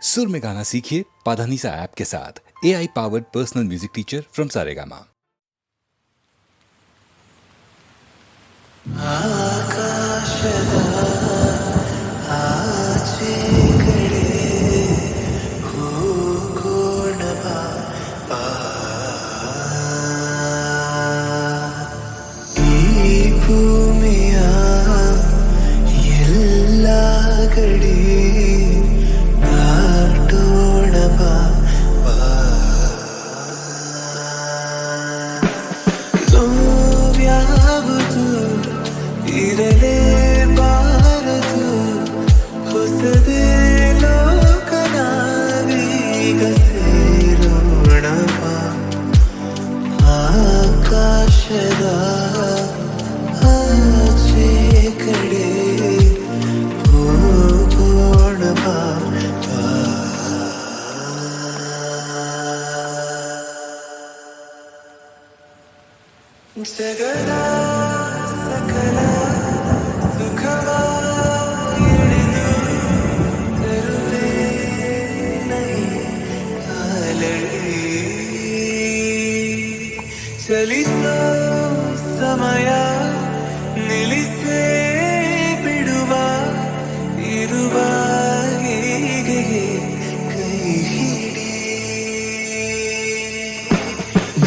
सुर में गाना सीखिए पाधानीसा ऐप के साथ। AI powered personal music teacher from Saregama. ಚಲಿಸೋ ಸಮಯ ನಿಲ್ಲಿಸೇ ಬಿಡುವ ಇರುವ ಹೀಗೆ ಕೈ ಹಿಡಿ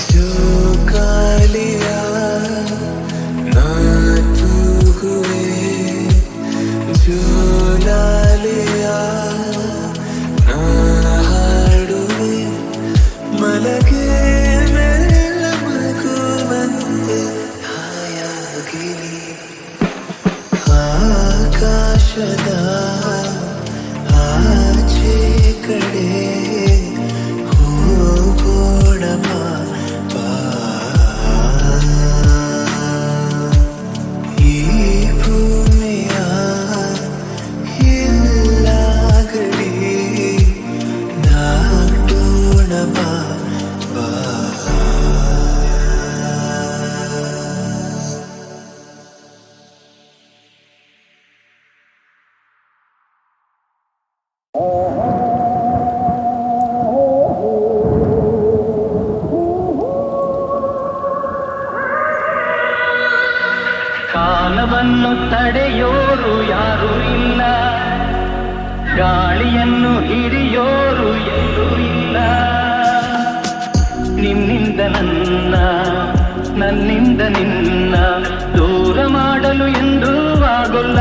ಜೋಕಾಲಿಯ ನಾ ತೂಗುವೆ ಜೋಲಾಲಿಯ ನಾ ಹಾಡುವೆ ಮಲಗೆ ಆಕಾಶದ ಆಚೆ ಕಡೆ ಹೋಗೋಣ ಬಾ. ಈ ಭೂಮಿಯ ಎಲ್ಲ ಗಡಿ ದಾಟೋಣ ಬಾ. ಕಾಲವನ್ನು ತಡೆಯೋರು ಯಾರೂ ಇಲ್ಲ, ಗಾಳಿಯನ್ನು ಹಿಡಿಯೋರು ಎಲ್ಲೂ ಇಲ್ಲ. ನಿನ್ನಿಂದ ನನ್ನ, ನನ್ನಿಂದ ನಿನ್ನ ದೂರ ಮಾಡಲು ಎಂದೂ ಆಗೋಲ್ಲ.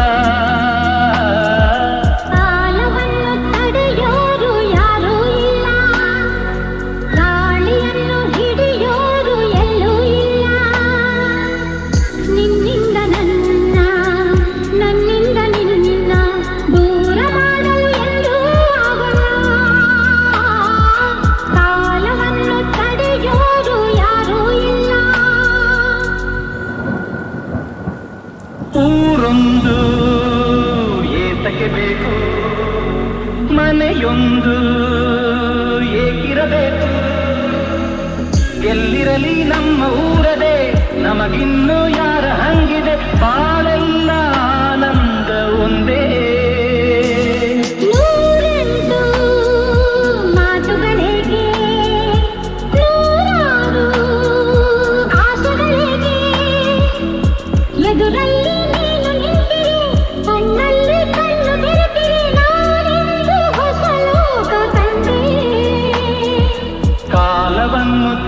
ಊರೊಂದು ಏತಕ್ಕೆ ಬೇಕು, ಮನೆಯೊಂದು ಏಕಿರಬೇಕು. ಎಲ್ಲಿರಲಿ ನಮ್ಮ ಊರದೇ, ನಮಗಿನ್ನು ಯಾರ ಹಂಗಿದೆ. ಬಾಳೆಲ್ಲ ಆನಂದ ಒಂದೇ.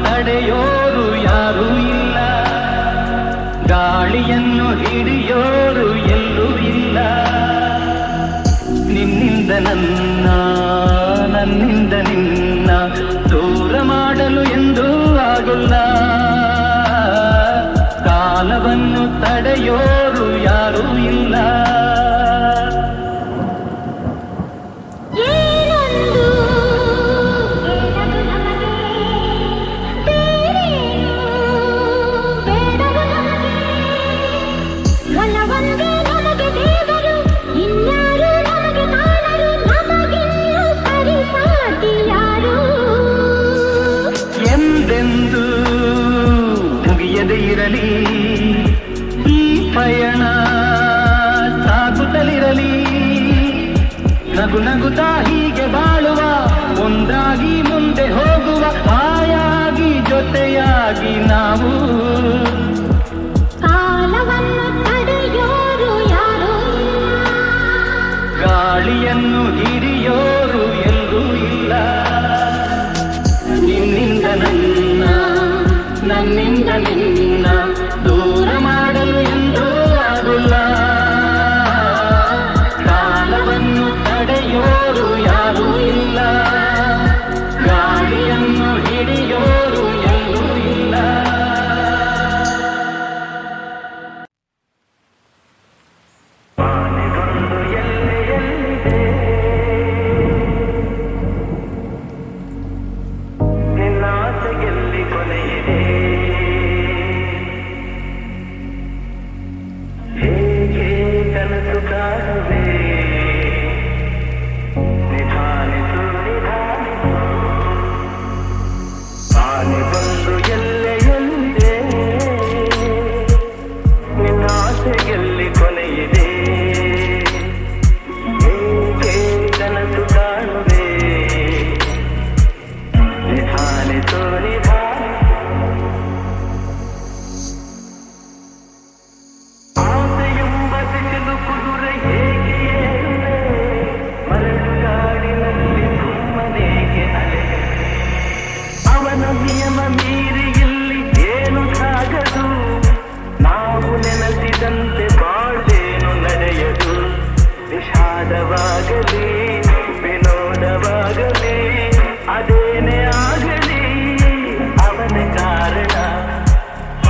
ತಡೆಯೋರು ಯಾರೂ ಇಲ್ಲ, ಗಾಳಿಯನ್ನು ಹಿಡಿಯೋರು ಎಲ್ಲೂ ಇಲ್ಲ. ನಿನ್ನಿಂದ ನನ್ನ, ನನ್ನಿಂದ ನಿನ್ನ ದೂರ ಮಾಡಲು ಎಂದೂ ಆಗೋಲ್ಲ. ಕಾಲವನ್ನು ತಡೆಯೋರು ಯಾರೂ ಇಲ್ಲ. ಎಂದೆಂದು ಮುಗಿಯದೇ ಇರಲಿ ಈ ಪಯ ಜೊತೆಯಾಗಿ ನಾವು ಕಾಲವನ್ನು ತಡೆಯೋರು ಯಾರೂ ಇಲ್ಲ, ಗಾಳಿಯನ್ನು ಹಿಡಿಯೋರು ಎಲ್ಲೂ ಇಲ್ಲ. ನಿನ್ನಿಂದ ನನ್ನ, ನನ್ನಿಂದ ನಿನ್ನ ದೂರ ಮಾಡಲು ಎಂದೂ ಆಗುಲ್ಲ. ಕಾಲವನ್ನು ತಡೆಯೋರು ಯಾರೂ ಇಲ್ಲ, ಗಾಳಿಯನ್ನು ಹಿಡಿಯೋರು ಎಲ್ಲೂ ಇಲ್ಲ. ಆನೆಗೊಂದು ಎಲ್ಲೆಯಲ್ಲಿದೆ, ನಿನ್ನಾಸೆಯಲ್ಲಿ ಕೊನೆಯಿದೆ. ಹೇಗೆ ಕನಸು ಕಾಣುವೆ, ನಿಧಾನಿಸು ನಿಧಾನಿಸು. ಆನೆಗೊಂದು ಎಲ್ಲೆಯಲ್ಲಿದೆ, ನಿನ್ನಾಸೆಯಲ್ಲಿ ಕೊನೆಯಿದೆ. ಹೇಗೆ ಕನಸು ಕಾಣುವೆ, ನಿಧಾನಿಸು ನಿಧಾನಿಸು. ಆಸೆಯೆಂಬ ಬಿಸಿಲು ಕುದುರೆ ಹೇಗೆ ಏರುವೆ, ಮರಳುಗಾಡಿನಲ್ಲಿ ಸುಮ್ಮನೆಗೆ ಅಲೆಯುವೆ. ಅವನ ನಿಯಮ ಮೀರಿ ಇಲ್ಲಿ ಏನು ಸಾಗದು, ನಾವು ನೆನೆಸಿದಂತೆ ಬಾಳೇನು ನಡೆಯದು. ವಿಷಾದವಾಗಲಿ ವಿನೋದವಾಗಲಿ ಅದೇನೇ ಆಗಲಿ ಅವನ ಕಾರಣ.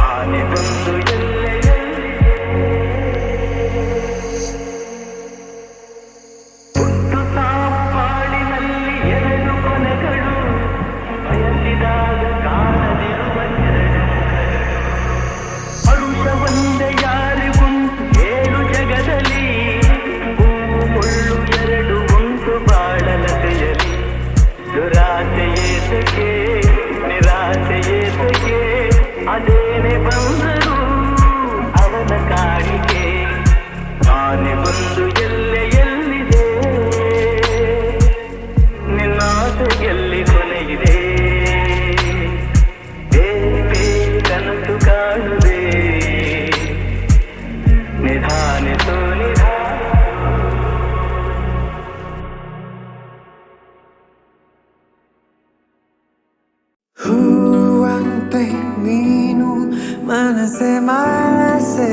ಆನೆ ಬಂದು ಹುಟ್ಟು ಸಾವು ಬಾಳಿನಲ್ಲಿ ಎರಡು ಕೊನೆಗಳು, ಬಯಸಿದಾಗ ಕಾಣದಿರುವ ಎರಡು. ಪರುಷ ಒಂದೇ ಯಾರಿಗುಂಟು ಏಳು ಜಗದಲ್ಲಿ, ಹೂವು ಮುಳ್ಳು ಎರಡು ಉಂಟು ಬಾಳಲತೆಯಲಿ. ದುರಾಸೆ ಏತಕ್ಕೆ ನಿರಾಸೆ ಏತಕ್ಕೆ, ಅದೇನೆ ಬಂದರು ಅವನ ಕಾಣಿಕೆ. ಆನೆ ಬಂದು ಎಲ್ಲೆಯಲ್ಲಿದೆ, ನಿನ್ನಾಸೆಯಲ್ಲಿ ಕೊನೆಯಿದೆ. ಬೇರೆ ಕನಸು ಕಾಣುವೆ, ನಿಧಾನಿಸು ನಿಧಾನ. ಹೂವಂತೆ ನೀನು ಮನಸೆ ಮನಸೆ,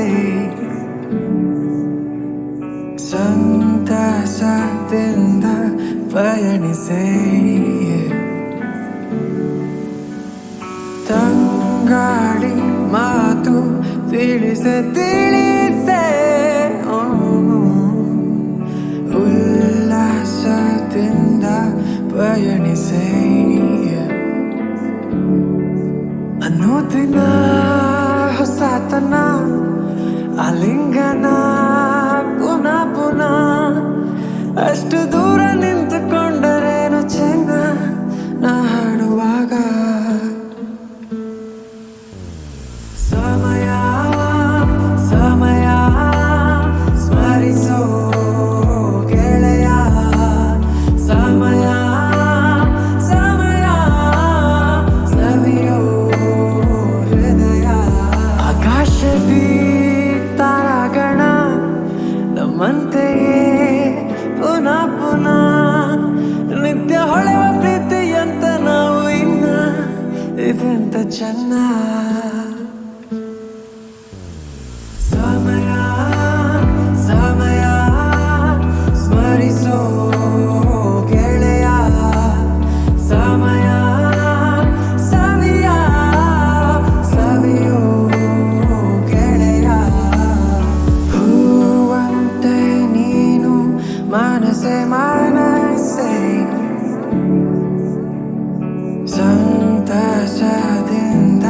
ಸಂತಸದಿಂದ ಪಯಣಿಸೆ. ತಂಗಾಡಿ ಮಾತು ತಿಳಿಸೆ ತಿಳಿಸೆ, ಉಲ್ಲಾಸದಿಂದ ಪಯಣಿಸೆ. ಅನುದಿನ ಹೊಸತನ ಆಲಿಂಗನ ಪುನಃ ಪುನಃ, ಅಷ್ಟು ದೂರ ನಿಂತುಕೊಂಡರೇನು ಚೆನ್ನ ನಾ ಹಾಡುವಾಗ. ಸಮಯ ಸಮಯ ಸ್ಮರಿಸೋ ಗೆಳೆಯ, ಸಮಯ ಸಮಯ ಸವಿಯೋ ಹೃದಯ. ಆಕಾಶದಿ ತಾರಾಗಣ ನಮ್ಮಂತೆಯೇ ಪುನಃ ಪುನಃ ನಿತ್ಯ ಹೊಳೆವ ಪ್ರೀತಿಯಂತ ನಾವು ಇನ್ನ ಇದೆಂತ ಚೆನ್ನ. ಸಮಯ ಸಮಯ ಸ್ಮರಿಸೋ ಗೆಳೆಯ, ಸಮಯ ಸವಿಯ ಸವಿಯೋ ಗೆಳೆಯ. ಹೂವಂತೆ ನೀನು ಮನಸೆ ಮನಸೆ, ಸಂತಸದಿಂದ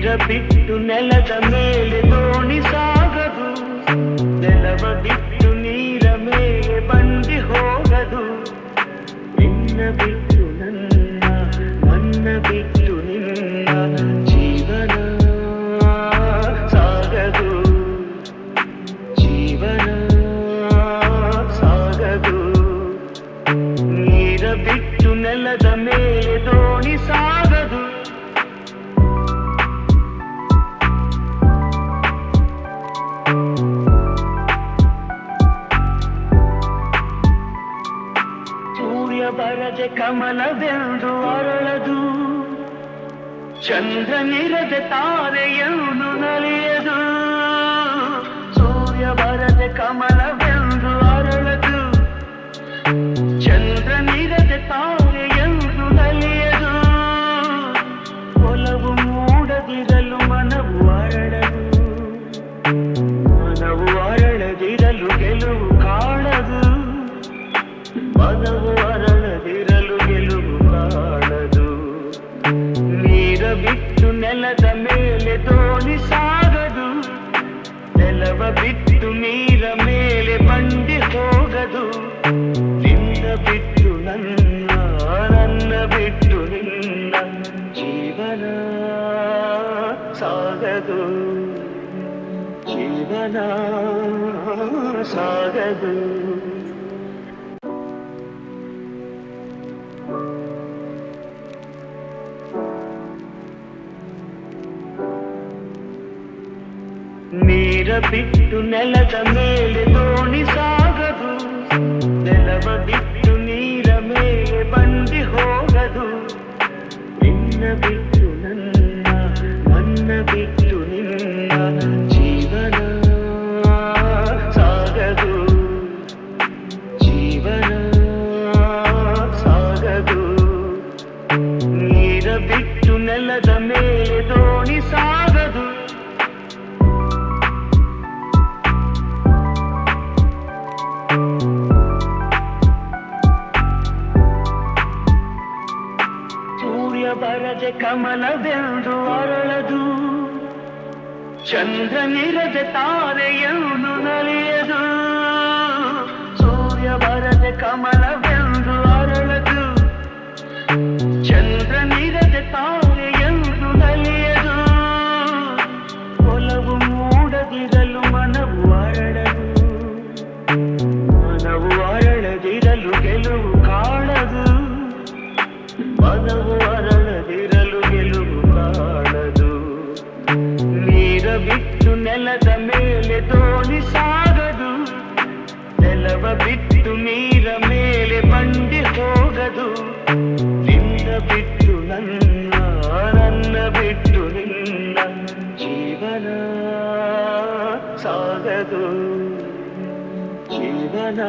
ನೀರ ಬಿಟ್ಟು ನೆಲದ ಮೇಲೆ ದೋಣಿ ಸಾಗದು, ನೆಲವ ಬಿಟ್ಟು ನೀರ ಮೇಲೆ ಬಂಡಿ ಹೋಗದು. ನಿನ್ನ ಬಿಟ್ಟು ನನ್ನ, ನನ್ನ ಬಿಟ್ಟು ನಿನ್ನ ಜೀವನ ಸಾಗದು, ಜೀವನ ಸಾಗದು. ನೀರ ಬಿಟ್ಟು ನೆಲದ ಮೇಲೆ ದೋಣಿ ಸಾಗದು. ಸೂರ್ಯ ಬರದೆ ಕಮಲವೆಂದು ಅರಳದು, ಚಂದ್ರನಿರದೆ ತಾರೆಯನ್ನು ನಲಿಯದು. ಸೂರ್ಯ ಬರದೆ ಕಮಲವೆಂದು ಅರಳದು, ಚಂದ್ರನಿರದೆ ತಾರೆಯನ್ನು ನಲಿಯದು. ಒಲವು ಮೂಡದಿರಲು ಮನವು ಅರಳದು, ಮನವು ಅರಳದಿರಲು ಗೆಲುವು ಕಾಣದು. ಮನವು ಅರಳದಿರಲು ಗೆಲುವು ಕಾಣದು. ನೀರ ಬಿಟ್ಟು ನೆಲದ ಮೇಲೆ ದೋಣಿ ಸಾಗದು, ನೆಲವ ಬಿಟ್ಟು ನೀರ ಮೇಲೆ ಬಂಡಿ ಹೋಗದು. ನಿನ್ನ ಬಿಟ್ಟು ನನ್ನ, ನನ್ನ ಬಿಟ್ಟು ನಿನ್ನ ಜೀವನ ಸಾಗದು, ಜೀವನ ಸಾಗದು. ನೀರ ಬಿಟ್ಟು ನೆಲದ ಮೇಲೆ ದೋಣಿ ಸಾಗದು, ನೆಲವ ಬಿಟ್ಟು ನೀರ ಮೇಲೆ ಬಂಡಿ ಹೋಗದು. ನಿನ್ನ ಬಿಟ್ಟು ನನ್ನ, ನನ್ನ ಬಿಟ್ಟು ನಿನ್ನ ಜೀವನ ಸಾಗದು, ಜೀವನ ಸಾಗದು. ನೀರ ಬಿಟ್ಟು ನೆಲದ ಮೇಲೆ ದೋಣಿ ಸಾಗದು. ಸೂರ್ಯ ಬರದೆ ಕಮಲವೆಂದು ಅರಳದು, ಚಂದ್ರನಿರದೆ ತಾರೆಯನ್ನು ನಲಿಯದು. ಸೂರ್ಯ ಬರದೆ ಕಮಲವೆಂದು ಅರಳದು, ಚಂದ್ರನಿರದೆ ತಾರೆಯನ್ನು ನಲಿಯದು. ಒಲವು ಮೂಡದಿರಲು ಮನವು ಅರಳದು, ಮನವು ಅರಳದಿರಲು ಗೆಲುವು ಕಾಣದು. ಮನವು ಅರಳದಿರಲು ಗೆಲುವು ಕಾಣದು. ನೀರ ಬಿಟ್ಟು ನೆಲದ ಮೇಲೆ ದೋಣಿ ಸಾಗದು, ನೆಲವ ಬಿಟ್ಟು ನೀರ ಮೇಲೆ ಬಂಡಿ ಹೋಗದು. ನಿನ್ನ ಬಿಟ್ಟು ನನ್ನ, ನನ್ನ ಬಿಟ್ಟು ನಿನ್ನ ಜೀವನ ಸಾಗದು, ಜೀವನ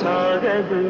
ಸಾಗದು.